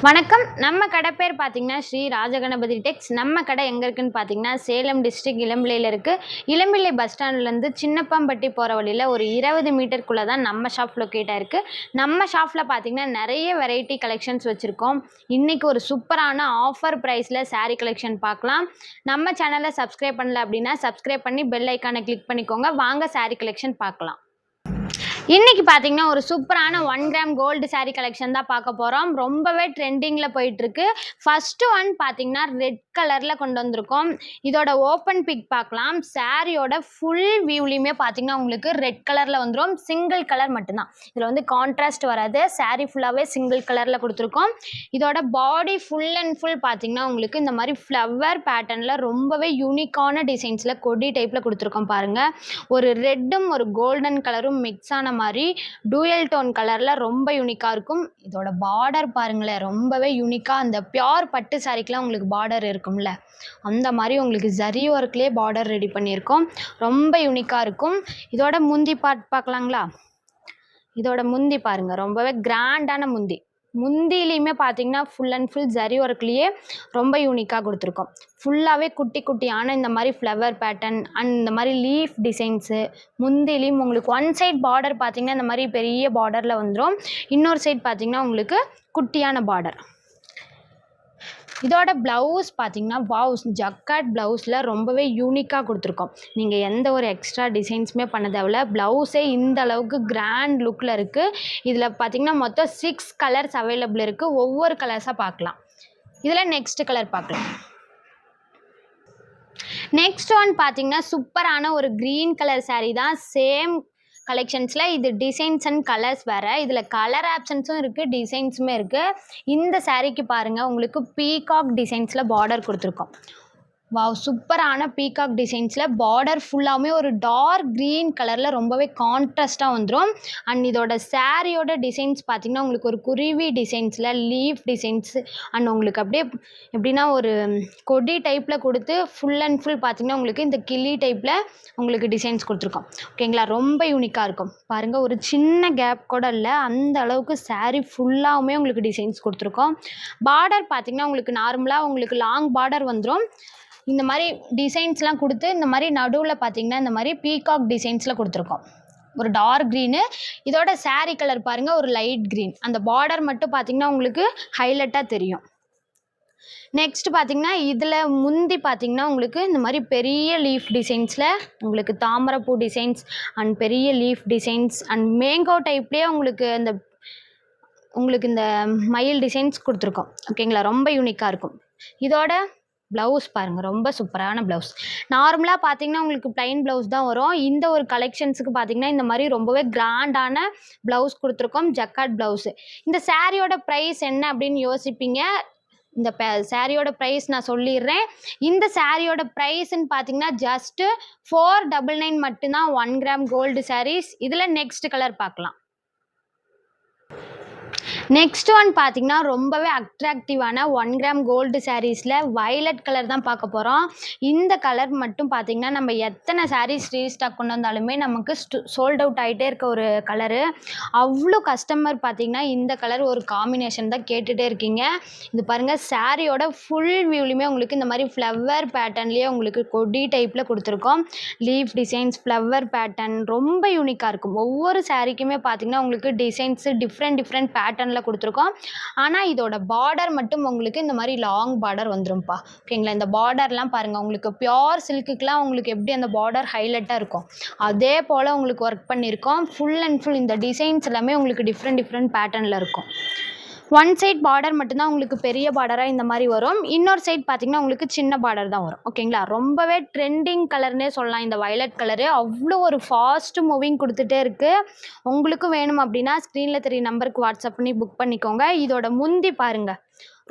வணக்கம். நம்ம கடை பேர் பார்த்தீங்கன்னா, ஸ்ரீ ராஜகணபதி டெக்ஸ். நம்ம கடை எங்கே இருக்குன்னு பார்த்தீங்கன்னா, சேலம் டிஸ்ட்ரிக்ட் இளம்பிள்ளையில இருக்குது. இளம்பிள்ளை பஸ் ஸ்டாண்ட்லேருந்து சின்னப்பாம்பட்டி போகிற வழியில் ஒரு 20 மீட்டருக்குள்ளே தான் நம்ம ஷாப் லொக்கேட் ஆயிருக்கு. நம்ம ஷாப்பில் பார்த்தீங்கன்னா, நிறைய வெரைட்டி கலெக்ஷன்ஸ் வச்சுருக்கோம். இன்றைக்கி ஒரு சூப்பரான ஆஃபர் ப்ரைஸில் சாரீ கலெக்ஷன் பார்க்கலாம். நம்ம சேனலை சப்ஸ்கிரைப் பண்ணல அப்படின்னா சப்ஸ்கிரைப் பண்ணி பெல் ஐக்கானை கிளிக் பண்ணிக்கோங்க. வாங்க சாரீ கலெக்ஷன் பார்க்கலாம். இன்றைக்கி பார்த்தீங்கன்னா ஒரு சூப்பரான 1 கிராம் கோல்டு சாரீ கலெக்ஷன் தான் பார்க்க போகிறோம். ரொம்பவே ட்ரெண்டிங்கில் போயிட்டுருக்கு. ஃபஸ்ட்டு ஒன் பார்த்தீங்கன்னா ரெட் கலரில் கொண்டு வந்திருக்கோம். இதோட ஓப்பன் பிக் பார்க்கலாம். சாரியோட ஃபுல் வியூலையுமே பார்த்தீங்கன்னா உங்களுக்கு ரெட் கலரில் வந்துடும். சிங்கிள் கலர் மட்டும்தான், இதில் வந்து கான்ட்ராஸ்ட் வராது. சாரீ ஃபுல்லாகவே சிங்கிள் கலரில் கொடுத்துருக்கோம். இதோட பாடி ஃபுல் அண்ட் ஃபுல் பார்த்தீங்கன்னா உங்களுக்கு இந்த மாதிரி ஃப்ளவர் பேட்டர்னில் ரொம்பவே யூனிக்கான டிசைன்ஸில் கொடி டைப்பில் கொடுத்துருக்கோம் பாருங்கள். ஒரு ரெட்டும் ஒரு கோல்டன் கலரும் மிக்ஸ் ஆன மாதிரி டூயல் டோன் கலரில் ரொம்ப யூனிக்காக இருக்கும். இதோட பார்டர் பாருங்களேன், ரொம்பவே யூனிக்காக அந்த பியோர் பட்டு சாரிக்கெலாம் உங்களுக்கு பார்டர் இருக்கும்ல, அந்த மாதிரி உங்களுக்கு ஜரி ஒர்க்லேயே பார்டர் ரெடி பண்ணியிருக்கோம். ரொம்ப யூனிக்காக இருக்கும். இதோட முந்தி பார்க்கலாங்களா? இதோட முந்தி பாருங்கள், ரொம்பவே கிராண்டான முந்திலையுமே பார்த்தீங்கன்னா ஃபுல் அண்ட் ஃபுல் ஜரி ஒர்க்லேயே ரொம்ப யூனிக்காக கொடுத்துருக்கோம். ஃபுல்லாகவே குட்டி குட்டியான இந்த மாதிரி ஃப்ளவர் பேட்டர்ன் அண்ட் இந்த மாதிரி லீஃப் டிசைன்ஸு. முந்திலையும் உங்களுக்கு ஒன் சைட் பார்டர் பார்த்தீங்கன்னா இந்த மாதிரி பெரிய பார்டரில் வந்துடும். இன்னொரு சைட் பார்த்தீங்கன்னா உங்களுக்கு குட்டியான பார்டர். இதோட ப்ளவுஸ் பார்த்தீங்கன்னா ஜக்கார்ட் ப்ளவுஸில் ரொம்பவே யூனிக்காக கொடுத்துருக்கோம். நீங்கள் எந்த ஒரு எக்ஸ்ட்ரா டிசைன்ஸுமே பண்ண தேவையில்ல. ப்ளவுஸே இந்த அளவுக்கு கிராண்ட் லுக்கில் இருக்குது. இதில் பார்த்தீங்கன்னா மொத்தம் 6 கலர்ஸ் அவைலபிள் இருக்குது. ஒவ்வொரு கலர்ஸாக பார்க்கலாம். இதில் நெக்ஸ்ட் கலர் பார்க்கலாம். நெக்ஸ்ட் ஒன் பார்த்தீங்கன்னா சூப்பரான ஒரு க்ரீன் கலர் சாரீ தான். சேம் கலெக்ஷன்ஸில் இது டிசைன்ஸ் அண்ட் கலர்ஸ் வேறு. இதில் கலர் ஆப்ஷன்ஸும் இருக்குது, டிசைன்ஸுமே இருக்குது. இந்த சாரீக்கு பாருங்கள், உங்களுக்கு பீகாக் டிசைன்ஸில் பார்டர் கொடுத்துருக்கோம். சூப்பரான பீகாக் டிசைன்ஸில் பார்டர் ஃபுல்லாகவே ஒரு டார்க் க்ரீன் கலரில் ரொம்பவே கான்ட்ராஸ்ட்டாக வந்துடும். அண்ட் இதோட சாரியோட டிசைன்ஸ் பார்த்திங்கன்னா உங்களுக்கு ஒரு குருவி டிசைன்ஸில் லீஃப் டிசைன்ஸ் அண்ட் உங்களுக்கு அப்படியே எப்படின்னா ஒரு கொடி டைப்பில் கொடுத்து ஃபுல் அண்ட் ஃபுல் பார்த்திங்கன்னா உங்களுக்கு இந்த கிளி டைப்பில் உங்களுக்கு டிசைன்ஸ் கொடுத்துருக்கோம். ஓகேங்களா, ரொம்ப யூனிக்காக இருக்கும். பாருங்கள், ஒரு சின்ன கேப் கூட இல்லை, அந்த அளவுக்கு சாரீ ஃபுல்லாகவுமே உங்களுக்கு டிசைன்ஸ் கொடுத்துருக்கோம். பார்டர் பார்த்திங்கன்னா உங்களுக்கு நார்மலாக உங்களுக்கு லாங் பார்டர் வந்துடும். இந்த மாதிரி டிசைன்ஸ்லாம் கொடுத்து இந்த மாதிரி நடுவில் பார்த்தீங்கன்னா இந்த மாதிரி பீகாக் டிசைன்ஸில் கொடுத்துருக்கோம். ஒரு டார்க் க்ரீனு. இதோட சாரீ கலர் பாருங்கள், ஒரு லைட் க்ரீன். அந்த பார்டர் மட்டும் பார்த்தீங்கன்னா உங்களுக்கு ஹைலைட்டாக தெரியும். நெக்ஸ்ட் பார்த்தீங்கன்னா இதில் முந்தி பார்த்தீங்கன்னா உங்களுக்கு இந்த மாதிரி பெரிய லீஃப் டிசைன்ஸில் உங்களுக்கு தாமரைப்பூ டிசைன்ஸ் அண்ட் பெரிய லீஃப் டிசைன்ஸ் அண்ட் மேங்கோ டைப்லேயே உங்களுக்கு இந்த மயில் டிசைன்ஸ் கொடுத்துருக்கோம். ஓகேங்களா, ரொம்ப யூனிக்காக இருக்கும். இதோட ப்ளவுஸ் பாருங்கள், ரொம்ப சூப்பரான ப்ளவுஸ். நார்மலாக பார்த்தீங்கன்னா உங்களுக்கு ப்ளைன் ப்ளவுஸ் தான் வரும். இந்த ஒரு கலெக்ஷன்ஸுக்கு பார்த்தீங்கன்னா இந்த மாதிரி ரொம்பவே கிராண்டான ப்ளவுஸ் கொடுத்துருக்கோம், ஜக்கார்ட் ப்ளவுஸு. இந்த சாரியோட ப்ரைஸ் என்ன அப்படின்னு யோசிப்பீங்க. இந்த சாரியோட ப்ரைஸ் நான் சொல்லிடுறேன். இந்த சாரியோட ப்ரைஸ்ன்னு பார்த்தீங்கன்னா ஜஸ்ட்டு 499 மட்டும்தான் 1 கிராம் கோல்டு சாரீஸ். இதில் நெக்ஸ்ட் கலர் பார்க்கலாம். நெக்ஸ்ட் ஒன் பார்த்தீங்கன்னா ரொம்பவே அட்ராக்டிவான 1 கிராம் கோல்டு சாரீஸில் வயலட் கலர் தான் பார்க்க போகிறோம். இந்த கலர் மட்டும் பார்த்தீங்கன்னா நம்ம எத்தனை சாரீஸ் ரீஸ்டாக் கொண்டு வந்தாலுமே நமக்கு சோல்ட் அவுட் ஆகிட்டே இருக்க ஒரு கலரு. அவ்வளோ கஸ்டமர் பார்த்தீங்கன்னா இந்த கலர் ஒரு காம்பினேஷன் தான் கேட்டுகிட்டே இருக்கீங்க. இது பாருங்கள், சாரியோட ஃபுல் வியூலையுமே உங்களுக்கு இந்த மாதிரி ஃப்ளவர் பேட்டர்ன்லேயே உங்களுக்கு கொடி டைப்பில் கொடுத்துருக்கோம். லீஃப் டிசைன்ஸ், ஃப்ளவர் பேட்டர்ன் ரொம்ப யூனிக்காக இருக்கும். ஒவ்வொரு சாரீக்குமே பார்த்தீங்கன்னா உங்களுக்கு டிசைன்ஸு டிஃப்ரெண்ட் பேட்டர்னில் கொடுத்துருக்கோம். ஆனால் இதோட பார்டர் மட்டும் உங்களுக்கு இந்த மாதிரி லாங் பார்டர் வந்துரும்ப்பா. ஓகேங்களா, இந்த பார்டர்லாம் பாருங்கள், உங்களுக்கு பியோர் சில்க்குக்கெலாம் உங்களுக்கு எப்படி அந்த பார்டர் ஹைலைட்டாக இருக்கும் அதே போல் உங்களுக்கு ஒர்க் பண்ணியிருக்கோம். ஃபுல் அண்ட் ஃபுல் இந்த டிசைன்ஸ் எல்லாமே உங்களுக்கு டிஃப்ரெண்ட் பேட்டர்னில் இருக்கும். ஒன் சைட் பார்டர் மட்டும்தான் உங்களுக்கு பெரிய பார்டராக இந்த மாதிரி வரும். இன்னொரு சைட் பார்த்தீங்கன்னா உங்களுக்கு சின்ன பார்டர் தான் வரும். ஓகேங்களா, ரொம்பவே ட்ரெண்டிங் கலர்னே சொல்லலாம் இந்த வயலட் கலரு. அவ்வளோ ஒரு ஃபாஸ்ட் மூவிங் கொடுத்துட்டே இருக்குது. உங்களுக்கும் வேணும் அப்படின்னா ஸ்க்ரீனில் தெரிய நம்பருக்கு வாட்ஸ்அப் பண்ணி புக் பண்ணிக்கோங்க. இதோட முந்தி பாருங்கள்,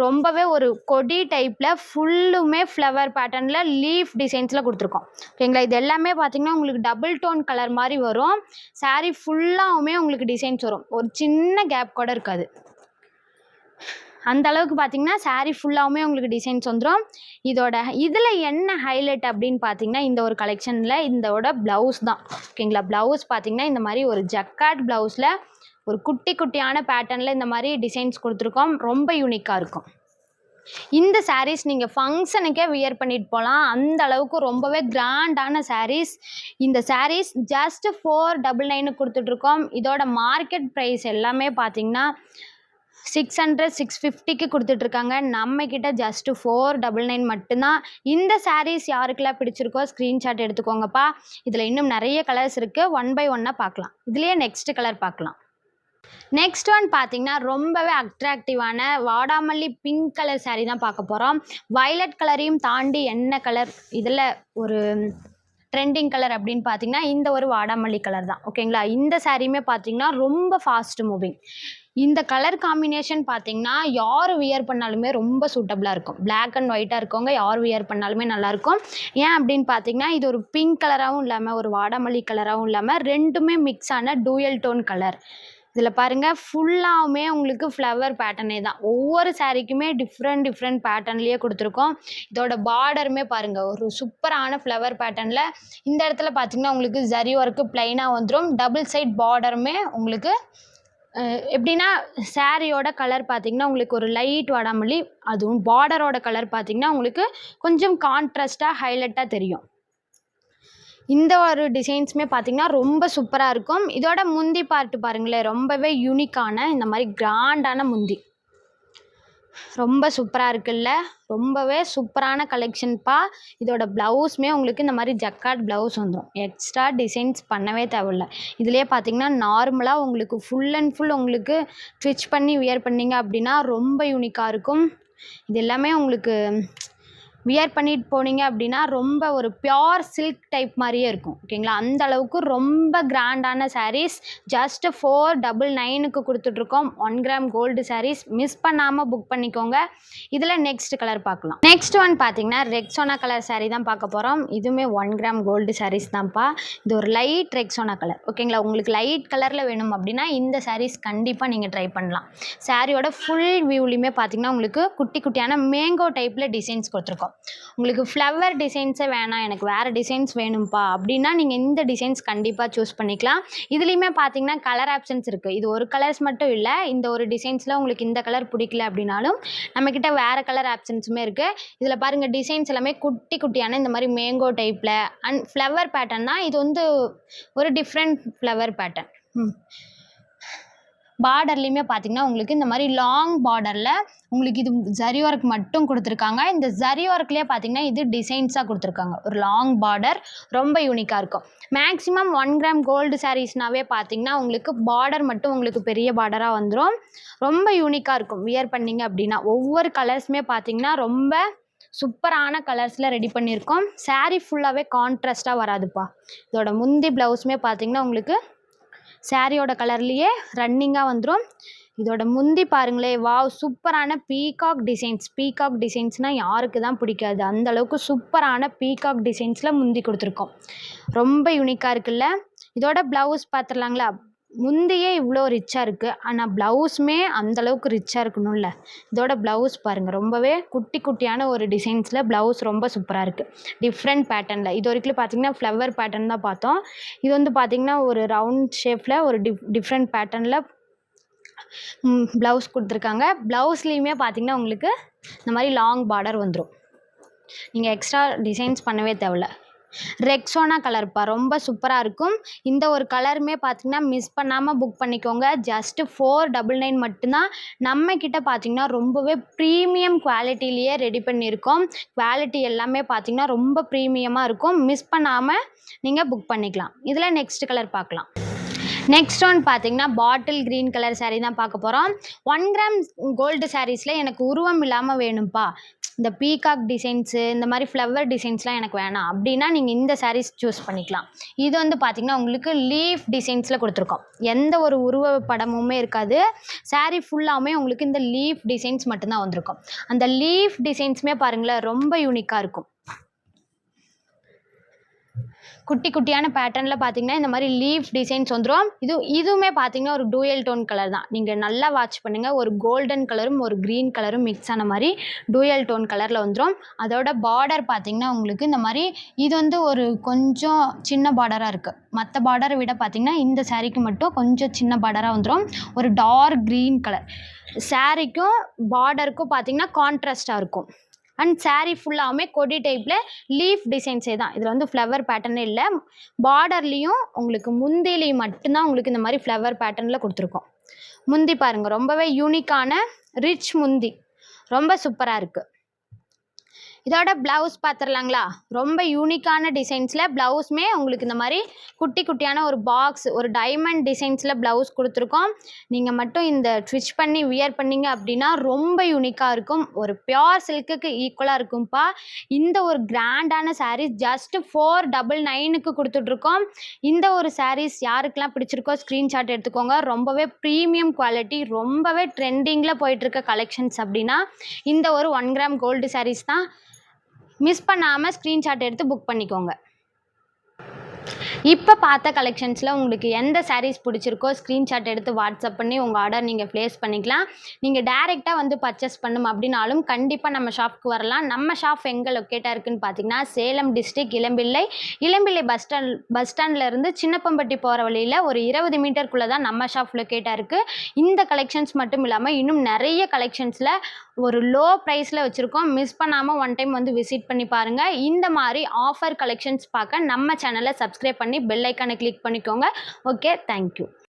ரொம்பவே ஒரு கொடி டைப்பில் ஃபுல்லுமே ஃப்ளவர் பேட்டர்னில் லீஃப் டிசைன்ஸில் கொடுத்துருக்கோம். ஓகேங்களா, இது எல்லாமே பார்த்தீங்கன்னா உங்களுக்கு டபுள் டோன் கலர் மாதிரி வரும். சாரீ ஃபுல்லாகவுமே உங்களுக்கு டிசைன்ஸ் வரும், ஒரு சின்ன கேப் கூட இருக்காது. அந்த அளவுக்கு பார்த்தீங்கன்னா சாரீ ஃபுல்லாகவுமே உங்களுக்கு டிசைன்ஸ் வந்துடும். இதில் என்ன ஹைலைட் அப்படின்னு பார்த்தீங்கன்னா இந்த ஒரு கலெக்ஷனில் இதோட ப்ளவுஸ் தான். ஓகேங்களா, ப்ளவுஸ் பார்த்தீங்கன்னா இந்த மாதிரி ஒரு ஜக்கார்ட் ப்ளவுஸில் ஒரு குட்டி குட்டியான பேட்டர்னில் இந்த மாதிரி டிசைன்ஸ் கொடுத்துருக்கோம். ரொம்ப யூனிக்காக இருக்கும். இந்த சாரீஸ் நீங்கள் ஃபங்க்ஷனுக்கே வியர் பண்ணிட்டு போகலாம். அந்த அளவுக்கு ரொம்பவே கிராண்டான சாரீஸ். இந்த சாரீஸ் ஜஸ்ட் 499 கொடுத்துட்ருக்கோம். இதோட மார்க்கெட் ப்ரைஸ் எல்லாமே பார்த்தீங்கன்னா 600 650க்கு கொடுத்துட்ருக்காங்க. நம்மக்கிட்ட ஜஸ்ட்டு 499 மட்டும்தான். இந்த சாரீஸ் யாருக்கெல்லாம் பிடிச்சிருக்கோ ஸ்க்ரீன்ஷாட் எடுத்துக்கோங்கப்பா. இதில் இன்னும் நிறைய கலர்ஸ் இருக்குது. 1 by 1 பார்க்கலாம். இதுலேயே நெக்ஸ்ட் கலர் பார்க்கலாம். நெக்ஸ்ட் ஒன் பார்த்தீங்கன்னா ரொம்பவே அட்ராக்டிவான வாடாமல்லி பிங்க் கலர் சாரீ தான் பார்க்க போகிறோம். வயலட் கலரையும் தாண்டி என்ன கலர் இதில் ஒரு ட்ரெண்டிங் கலர் அப்படின்னு பார்த்தீங்கன்னா இந்த ஒரு வாடாமல்லி கலர் தான். ஓகேங்களா? இந்த சாரியுமே பார்த்தீங்கன்னா ரொம்ப ஃபாஸ்ட் மூவிங். இந்த கலர் காம்பினேஷன் பார்த்தீங்கன்னா யார் வியர் பண்ணாலுமே ரொம்ப சூட்டபுளாக இருக்கும். பிளாக் அண்ட் ஒயிட்டாக இருக்கவங்க யார் வியர் பண்ணாலுமே நல்லாயிருக்கும். ஏன் அப்படின்னு பார்த்தீங்கன்னா இது ஒரு பிங்க் கலராகவும் இல்லாமல் ஒரு வாடாமல்லி கலராகவும் இல்லாமல் ரெண்டுமே மிக்ஸ் ஆன டூயல் டோன் கலர். இதில் பாருங்கள் ஃபுல்லாகவுமே உங்களுக்கு ஃப்ளவர் பேட்டர்னே தான். ஒவ்வொரு சாரீக்குமே டிஃப்ரெண்ட் பேட்டர்ன்லேயே கொடுத்துருக்கோம். இதோட பார்டருமே பாருங்கள் ஒரு சூப்பரான ஃப்ளவர் பேட்டர்னில். இந்த இடத்துல பார்த்திங்கன்னா உங்களுக்கு ஜரி ஒர்க்கு ப்ளைனாக வந்துடும். டபுள் சைட் பார்டருமே உங்களுக்கு எப்படின்னா சாரியோட கலர் பார்த்திங்கன்னா உங்களுக்கு ஒரு லைட் வாடாமல்லி, அதுவும் பார்டரோட கலர் பார்த்திங்கன்னா உங்களுக்கு கொஞ்சம் கான்ட்ராஸ்ட்டாக ஹைலைட்டாக தெரியும். இந்த ஒரு டிசைன்ஸுமே பார்த்திங்கன்னா ரொம்ப சூப்பராக இருக்கும். இதோட முந்தி பார்ட்டு பாருங்களேன், ரொம்பவே யூனிக்கான இந்த மாதிரி கிராண்டான முந்தி ரொம்ப சூப்பராக இருக்குல்ல. ரொம்பவே சூப்பரான கலெக்ஷன்ப்பா. இதோட ப்ளவுஸுமே உங்களுக்கு இந்த மாதிரி ஜக்கார்ட் ப்ளவுஸ் வந்துடும். எக்ஸ்ட்ரா டிசைன்ஸ் பண்ணவே தேவையில்ல. இதிலே பார்த்திங்கன்னா நார்மலாக உங்களுக்கு ஃபுல் அண்ட் ஃபுல் உங்களுக்கு ஸ்டிச் பண்ணி வியர் பண்ணிங்க அப்படின்னா ரொம்ப யூனிக்காக இருக்கும். இது எல்லாமே உங்களுக்கு வியர் பண்ணிட்டு போனீங்க அப்படின்னா ரொம்ப ஒரு பியோர் சில்க் டைப் மாதிரியே இருக்கும். ஓகேங்களா? அந்த அளவுக்கு ரொம்ப கிராண்டான சாரீஸ். ஜஸ்ட் 499க்கு கொடுத்துட்ருக்கோம். 1 கிராம் கோல்டு சாரீஸ். மிஸ் பண்ணாமல் புக் பண்ணிக்கோங்க. இதில் நெக்ஸ்ட் கலர் பார்க்கலாம். நெக்ஸ்ட் ஒன் பார்த்தீங்கன்னா ரெக்ஸோனா கலர் சாரீ தான் பார்க்க போகிறோம். இதுவுமே 1 கிராம் கோல்டு சாரீஸ் தான்ப்பா. இது ஒரு லைட் ரெக்ஸோனா கலர். ஓகேங்களா? உங்களுக்கு லைட் கலரில் வேணும் அப்படின்னா இந்த சாரீஸ் கண்டிப்பாக நீங்கள் ட்ரை பண்ணலாம். சாரியோட ஃபுல் வியூலையுமே பார்த்தீங்கன்னா உங்களுக்கு குட்டி குட்டியான மேங்கோ டைப்பில் டிசைன்ஸ் கொடுத்துருக்கோம். உங்களுக்கு ஃப்ளவர் டிசைன்ஸே வேணாம், எனக்கு வேறு டிசைன்ஸ் வேணும்ப்பா அப்படின்னா நீங்கள் இந்த டிசைன்ஸ் கண்டிப்பாக சூஸ் பண்ணிக்கலாம். இதுலேயுமே பார்த்தீங்கன்னா கலர் ஆப்ஷன்ஸ் இருக்குது. இது ஒரு கலர்ஸ் மட்டும் இல்லை. இந்த ஒரு டிசைன்ஸில் உங்களுக்கு இந்த கலர் பிடிக்கல அப்படின்னாலும் நம்மக்கிட்ட வேறு கலர் ஆப்ஷன்ஸுமே இருக்குது. இதில் பாருங்கள் டிசைன்ஸ் எல்லாமே குட்டி குட்டியான இந்த மாதிரி மேங்கோ டைப்பில் அண்ட் ஃப்ளவர் பேட்டர்ன் தான். இது வந்து ஒரு டிஃப்ரெண்ட் ஃப்ளவர் பேட்டர்ன். பார்டர்லேயுமே பார்த்தீங்கன்னா உங்களுக்கு இந்த மாதிரி லாங் பார்டரில் உங்களுக்கு இது ஜரி ஒர்க் மட்டும் கொடுத்துருக்காங்க. இந்த ஜரி ஒர்க்லேயே பார்த்தீங்கன்னா இது டிசைன்ஸாக கொடுத்துருக்காங்க. ஒரு லாங் பார்டர் ரொம்ப யூனிக்காக இருக்கும். மேக்ஸிமம் 1 கிராம் கோல்டு சாரீஸ்னாவே பார்த்தீங்கன்னா உங்களுக்கு பார்டர் மட்டும் உங்களுக்கு பெரிய பார்டராக வந்துடும். ரொம்ப யூனிக்காக இருக்கும் வியர் பண்ணிங்க அப்படின்னா. ஒவ்வொரு கலர்ஸுமே பார்த்தீங்கன்னா ரொம்ப சூப்பரான கலர்ஸில் ரெடி பண்ணியிருக்கோம். சாரீ ஃபுல்லாகவே கான்ட்ராஸ்ட்டாக வராதுப்பா. இதோட முந்தி ப்ளவுஸுமே பார்த்தீங்கன்னா உங்களுக்கு சாரியோட கலர்லேயே ரன்னிங்காக வந்துடும். இதோட முந்தி பாருங்களே, வாவ் சூப்பரான பீகாக் டிசைன்ஸ். பீகாக் டிசைன்ஸ்னால் யாருக்கு தான் பிடிக்காது? அந்தளவுக்கு சூப்பரான பீகாக் டிசைன்ஸில் முந்தி கொடுத்துருக்கோம். ரொம்ப யூனிக்காக இருக்குல்ல. இதோட ப்ளவுஸ் பார்த்துடலாங்களா? முந்தியே இவ்வளோ ரிச்சாக இருக்குது, ஆனால் ப்ளவுஸுமே அந்தளவுக்கு ரிச்சாக இருக்கணும்ல. இதோட ப்ளவுஸ் பாருங்கள், ரொம்பவே குட்டி குட்டியான ஒரு டிசைன்ஸில் ப்ளவுஸ் ரொம்ப சூப்பராக இருக்குது. டிஃப்ரெண்ட் பேட்டர்னில். இது வரைக்கும் பார்த்திங்கன்னா ஃப்ளவர் பேட்டர்ன் தான் பார்த்தோம். இது வந்து பார்த்திங்கன்னா ஒரு ரவுண்ட் ஷேப்பில் ஒரு டிஃப்ரெண்ட் பேட்டர்னில் ப்ளவுஸ் கொடுத்துருக்காங்க. ப்ளவுஸ்லேயுமே பார்த்திங்கன்னா உங்களுக்கு இந்த மாதிரி லாங் பார்டர் வந்துடும். நீங்கள் எக்ஸ்ட்ரா டிசைன்ஸ் பண்ணவே தேவையில்ல. ரெக்ஸோனா கலர்ப்பா, ரொம்ப சூப்பராக இருக்கும். இந்த ஒரு கலருமே பார்த்திங்கன்னா மிஸ் பண்ணாமல் புக் பண்ணிக்கோங்க. ஜஸ்ட்டு 499 மட்டும்தான். நம்மக்கிட்ட பார்த்திங்கன்னா ரொம்பவே ப்ரீமியம் குவாலிட்டிலேயே ரெடி பண்ணியிருக்கோம். குவாலிட்டி எல்லாமே பார்த்திங்கன்னா ரொம்ப ப்ரீமியமாக இருக்கும். மிஸ் பண்ணாமல் நீங்கள் புக் பண்ணிக்கலாம். இதில் நெக்ஸ்ட் கலர் பார்க்கலாம். நெக்ஸ்ட் ஒன் பார்த்தீங்கன்னா பாட்டில் க்ரீன் கலர் சாரீ தான் பார்க்க போகிறோம். 1 கிராம் கோல்டு சாரீஸில் எனக்கு உருவம் இல்லாமல் வேணும்ப்பா, இந்த பீகாக் டிசைன்ஸு இந்த மாதிரி ஃப்ளவர் டிசைன்ஸ்லாம் எனக்கு வேணாம் அப்படின்னா நீங்கள் இந்த சாரீஸ் சூஸ் பண்ணிக்கலாம். இது வந்து பார்த்திங்கன்னா உங்களுக்கு லீஃப் டிசைன்ஸில் கொடுத்துருக்கோம். எந்த ஒரு உருவ படமுமே இருக்காது. சாரீ ஃபுல்லாமே உங்களுக்கு இந்த லீஃப் டிசைன்ஸ் மட்டும்தான் வந்திருக்கும். அந்த லீஃப் டிசைன்ஸுமே பாருங்களேன் ரொம்ப யூனிக்காக இருக்கும். குட்டி குட்டியான பேட்டர்னில் பார்த்தீங்கன்னா இந்த மாதிரி லீஃப் டிசைன்ஸ் வந்துடும். இதுவுமே பார்த்தீங்கன்னா ஒரு டூயல் டோன் கலர் தான். நீங்கள் நல்லா வாட்ச் பண்ணுங்கள். ஒரு கோல்டன் கலரும் ஒரு க்ரீன் கலரும் மிக்ஸ் ஆன மாதிரி டூயல் டோன் கலரில் வந்துடும். அதோட பார்டர் பார்த்தீங்கன்னா உங்களுக்கு இந்த மாதிரி இது வந்து ஒரு கொஞ்சம் சின்ன பார்டராக இருக்குது. மற்ற பார்டரை விட பார்த்தீங்கன்னா இந்த சாரீக்கு மட்டும் கொஞ்சம் சின்ன பார்டராக வந்துடும். ஒரு டார்க் க்ரீன் கலர் சாரீக்கும் பார்டருக்கும் பார்த்தீங்கன்னா கான்ட்ராஸ்டாக இருக்கும். அண்ட் சாரீ ஃபுல்லாகவுமே கொடி டைப்பில் லீஃப் டிசைன்ஸே தான். இதில் வந்து ஃப்ளவர் பேட்டர்னே இல்லை. பார்டர்லேயும் உங்களுக்கு முந்திலையும் மட்டும்தான் உங்களுக்கு இந்த மாதிரி ஃப்ளவர் பேட்டர்னில் கொடுத்துருக்கோம். முந்தி பாருங்கள், ரொம்பவே யூனிக்கான ரிச் முந்தி, ரொம்ப சூப்பராக இருக்குது. இதோட ப்ளவுஸ் பார்த்துடலாங்களா? ரொம்ப யூனிக்கான டிசைன்ஸில் ப்ளவுஸுமே உங்களுக்கு இந்த மாதிரி குட்டி குட்டியான ஒரு பாக்ஸ், ஒரு டைமண்ட் டிசைன்ஸில் ப்ளவுஸ் கொடுத்துருக்கோம். நீங்கள் மட்டும் இந்த ஸ்டிச் பண்ணி வியர் பண்ணிங்க அப்படின்னா ரொம்ப யூனிக்காக இருக்கும். ஒரு பியோர் சில்க்குக்கு ஈக்குவலாக இருக்கும்ப்பா. இந்த ஒரு கிராண்டான சாரீஸ் ஜஸ்ட் 499க்கு கொடுத்துட்ருக்கோம். இந்த ஒரு சாரீஸ் யாருக்கெல்லாம் பிடிச்சிருக்கோ ஸ்க்ரீன்ஷாட் எடுத்துக்கோங்க. ரொம்பவே ப்ரீமியம் குவாலிட்டி, ரொம்பவே ட்ரெண்டிங்கில் போயிட்டுருக்க கலெக்ஷன்ஸ் அப்படின்னா இந்த ஒரு 1 கிராம் கோல்டு சாரீஸ் தான். மிஸ் பண்ணாமல் ஸ்க்ரீன்ஷாட் எடுத்து புக் பண்ணிக்கோங்க. இப்போ பார்த்த கலெக்ஷன்ஸில் உங்களுக்கு எந்த சாரீஸ் பிடிச்சிருக்கோ ஸ்க்ரீன்ஷாட் எடுத்து வாட்ஸ்அப் பண்ணி உங்கள் ஆர்டர் நீங்கள் ப்ளேஸ் பண்ணிக்கலாம். நீங்கள் டைரெக்டாக வந்து பர்ச்சேஸ் பண்ணணும் அப்படின்னாலும் கண்டிப்பாக நம்ம ஷாப்புக்கு வரலாம். நம்ம ஷாப் எங்கே லொக்கேட்டாக இருக்குதுன்னு பார்த்தீங்கன்னா சேலம் டிஸ்ட்ரிக்ட் இளம்பிள்ளை பஸ் ஸ்டாண்ட்லேருந்து சின்னப்பம்பட்டி போகிற வழியில் ஒரு 20 மீட்டருக்குள்ளே தான் நம்ம ஷாப் லொக்கேட்டாக இருக்குது. இந்த கலெக்ஷன்ஸ் மட்டும் இல்லாமல் இன்னும் நிறைய கலெக்ஷன்ஸில் ஒரு லோ ப்ரைஸில் வச்சுருக்கோம். மிஸ் பண்ணாமல் ஒன் டைம் வந்து விசிட் பண்ணி பாருங்கள். இந்த மாதிரி ஆஃபர் கலெக்ஷன்ஸ் பார்க்க நம்ம சேனலை சப்ஸ்கிரைப் பண்ணி பெல் ஐக்கானை கிளிக் பண்ணிக்கோங்க. Okay, thank you.